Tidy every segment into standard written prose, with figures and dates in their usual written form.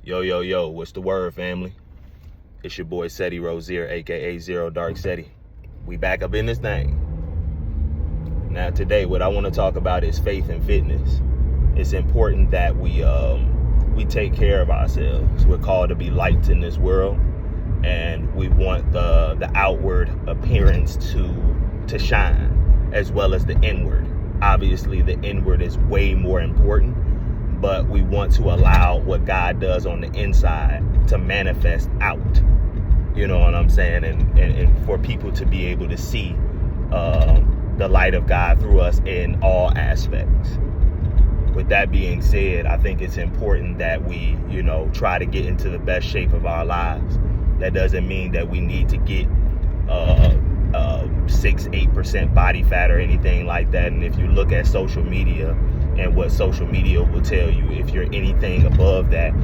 Yo, what's the word, family? It's your boy Seti Rozier, aka Zero Dark Seti. We back up in this thing. Now today, what I want to talk about is faith and fitness. It's important that we take care of ourselves. We're called to be lights in this world, and we want the outward appearance to shine, as well as the inward. Obviously, the inward is way more important, but we want to allow what God does on the inside to manifest out. You know what I'm saying? And for people to be able to see the light of God through us in all aspects. With that being said, I think it's important that we, try to get into the best shape of our lives. That doesn't mean that we need to get 6-8% body fat or anything like that. And if you look at social media and what social media will tell you, if you're anything above that,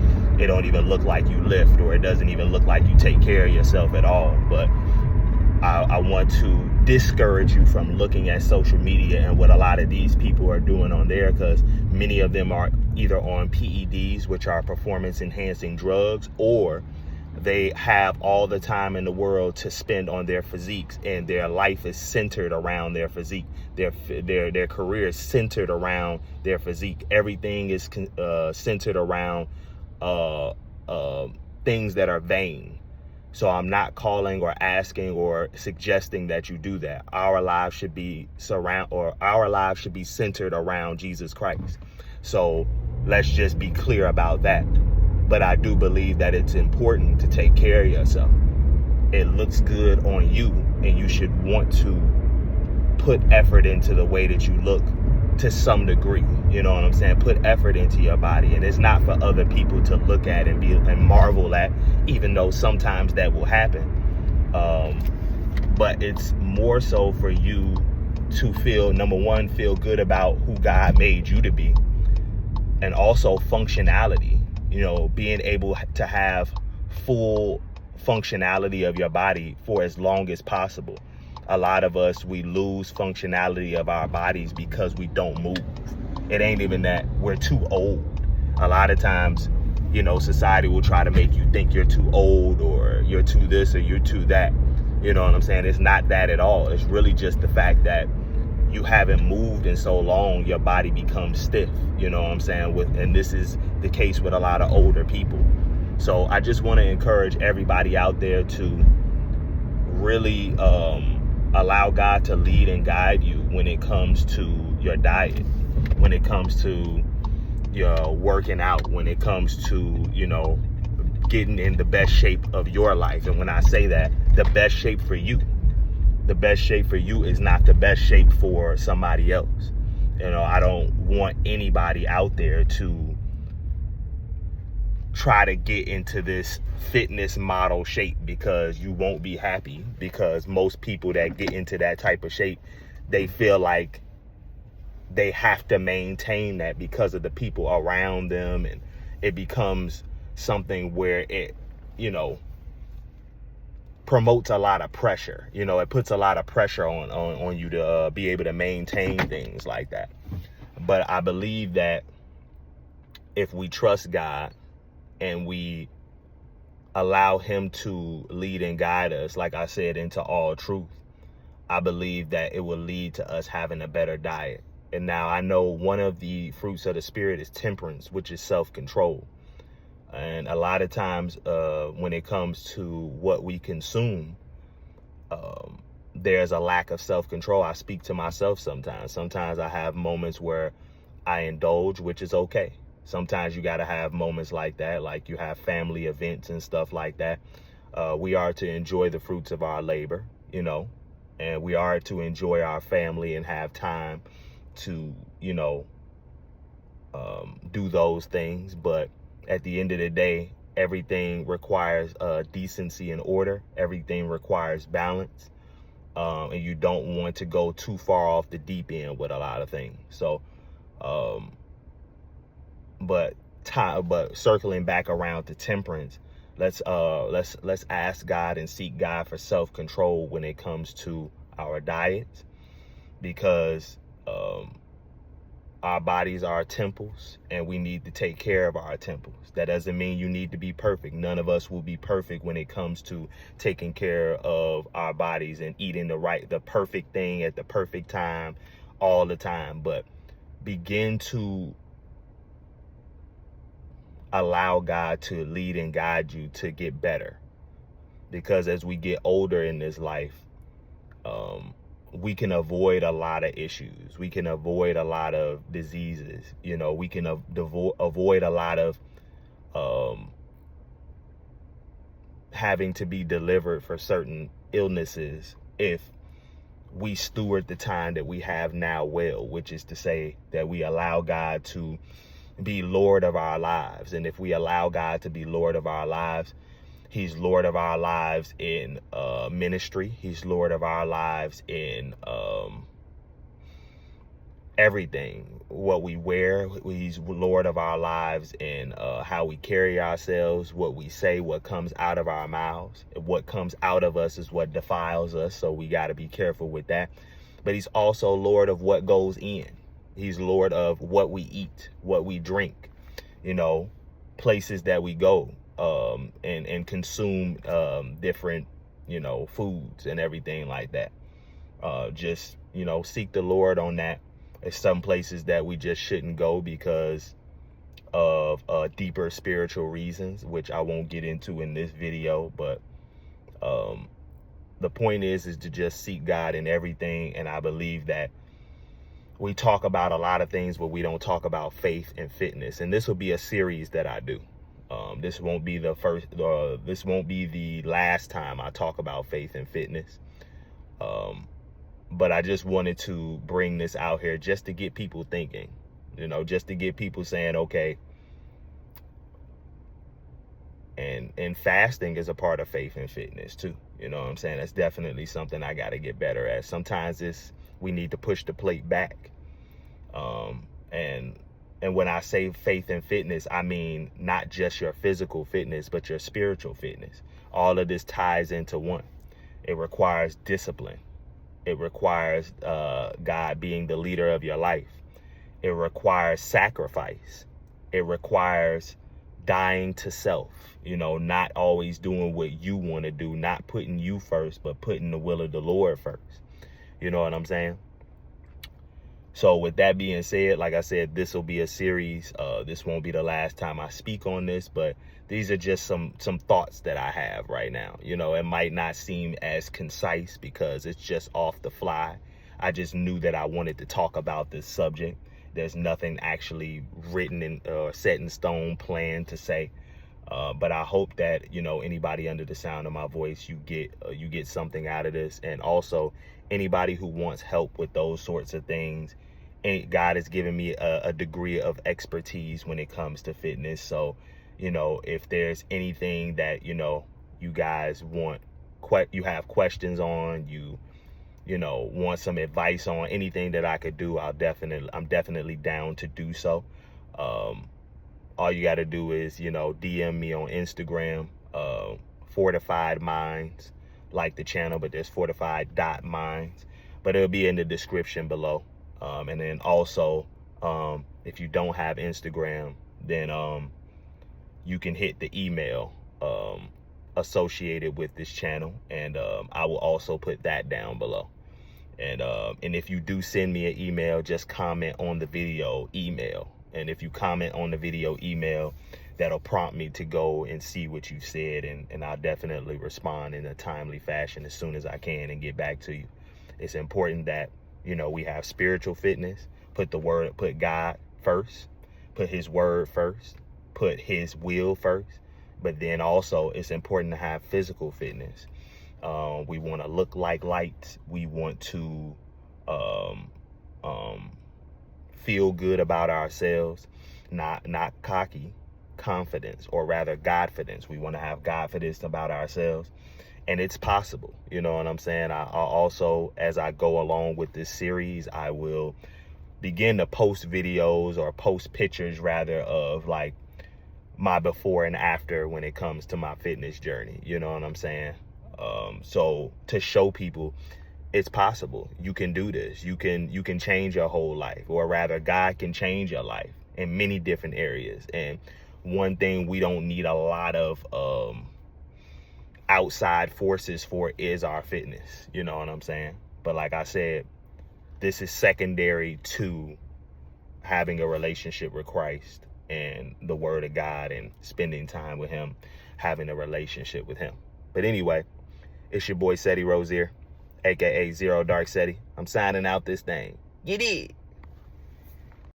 it don't even look like you lift, or it doesn't even look like you take care of yourself at all. But I want to discourage you from looking at social media and what a lot of these people are doing on there, because many of them are either on PEDs, which are performance enhancing drugs, or they have all the time in the world to spend on their physiques, and their life is centered around their physique. Their career is centered around their physique. Everything is centered around things that are vain. So I'm not calling or asking or suggesting that you do that. Our lives should be centered around Jesus Christ. So let's just be clear about that. But I do believe that it's important to take care of yourself. It looks good on you, and you should want to put effort into the way that you look to some degree. You know what I'm saying? Put effort into your body. And it's not for other people to look at and marvel at, even though sometimes that will happen. But it's more so for you to feel, number one, feel good about who God made you to be. And also functionality. Being able to have full functionality of your body for as long as possible. A lot of us, we lose functionality of our bodies because we don't move. It ain't even that we're too old. A lot of times, society will try to make you think you're too old, or you're too this, or you're too that. You know what I'm saying? It's not that at all. It's really just the fact that you haven't moved in so long, your body becomes stiff. You know what I'm saying? And this is the case with a lot of older people. So I just want to encourage everybody out there to really allow God to lead and guide you when it comes to your diet, when it comes to your working out, when it comes to, getting in the best shape of your life. And when I say that, the best shape for you. The best shape for you is not the best shape for somebody else. I don't want anybody out there to try to get into this fitness model shape, because you won't be happy. Because most people that get into that type of shape, they feel like they have to maintain that because of the people around them, and it becomes something where it, promotes a lot of pressure. It puts a lot of pressure on you to be able to maintain things like that. But I believe that if we trust God and we allow him to lead and guide us, like I said, into all truth, I believe that it will lead to us having a better diet. And now I know one of the fruits of the spirit is temperance, which is self-control. And a lot of times when it comes to what we consume, there's a lack of self-control. I speak to myself sometimes. Sometimes I have moments where I indulge, which is okay. Sometimes you got to have moments like that, like you have family events and stuff like that. We are to enjoy the fruits of our labor, and we are to enjoy our family and have time to, do those things. But at the end of the day, everything requires decency and order. Everything requires balance. And you don't want to go too far off the deep end with a lot of things. So, but circling back around to temperance, let's ask God and seek God for self-control when it comes to our diets, because Our bodies are temples, and we need to take care of our temples. That doesn't mean you need to be perfect. None of us will be perfect when it comes to taking care of our bodies and eating the perfect thing at the perfect time all the time. But begin to allow God to lead and guide you to get better. Because as we get older in this life, we can avoid a lot of issues. We can avoid a lot of diseases. You know, we can avoid a lot of having to be delivered for certain illnesses if we steward the time that we have now well, which is to say that we allow God to be Lord of our lives. And if we allow God to be Lord of our lives, He's Lord of our lives in ministry. He's Lord of our lives in everything. What we wear, He's Lord of our lives in how we carry ourselves, what we say, what comes out of our mouths. What comes out of us is what defiles us, so we got to be careful with that. But He's also Lord of what goes in. He's Lord of what we eat, what we drink, you know, places that we go. And consume different, you know, foods and everything like that. Just, you know, seek the Lord on that. There's some places that we just shouldn't go because of deeper spiritual reasons, which I won't get into in this video. But the point is to just seek God in everything. And I believe that we talk about a lot of things, but we don't talk about faith and fitness. And this will be a series that I do. This won't be the first, this won't be the last time I talk about faith and fitness. But I just wanted to bring this out here just to get people thinking, you know, just to get people saying, okay. And fasting is a part of faith and fitness too. You know what I'm saying? That's definitely something I got to get better at. Sometimes we need to push the plate back. And when I say faith and fitness, I mean not just your physical fitness, but your spiritual fitness. All of this ties into one. It requires discipline. It requires God being the leader of your life. It requires sacrifice. It requires dying to self, you know, not always doing what you want to do, not putting you first, but putting the will of the Lord first. You know what I'm saying? So with that being said, like I said, this will be a series. This won't be the last time I speak on this, but these are just some thoughts that I have right now. You know, it might not seem as concise because it's just off the fly. I just knew that I wanted to talk about this subject. There's nothing actually written in set in stone plan to say. But I hope that, you know, anybody under the sound of my voice, you get something out of this. And also anybody who wants help with those sorts of things, and God has given me a degree of expertise when it comes to fitness. So, you know, if there's anything that, you know, you guys want, you have questions on, you know, want some advice on, anything that I could do, I'm definitely down to do so. All you got to do is, you know, DM me on Instagram, Fortified.Mindz, like the channel, but there's Fortified.Mindz, but it'll be in the description below. And then also, if you don't have Instagram, then you can hit the email associated with this channel, and I will also put that down below. And if you do send me an email, just comment on the video email. And if you comment on the video email, that'll prompt me to go and see what you said, and I'll definitely respond in a timely fashion as soon as I can and get back to you. It's important that, you know, we have spiritual fitness, put God first, put his word first, put his will first. But then also it's important to have physical fitness. We want to look like lights. We want to feel good about ourselves, not cocky, confidence, or rather Godfidence. We want to have Godfidence about ourselves, and it's possible. You know what I'm saying? I also, as I go along with this series, I will begin to post videos, or post pictures rather, of like my before and after when it comes to my fitness journey. You know what I'm saying? So to show people it's possible. You can do this. You can change your whole life, or rather God can change your life in many different areas. And one thing we don't need a lot of outside forces for is our fitness. You know what I'm saying? But like I said, this is secondary to having a relationship with Christ and the word of God and spending time with him, having a relationship with him. But anyway, it's your boy Seti Rozier, aka Zero Dark Seti. I'm signing out this thing. Get it.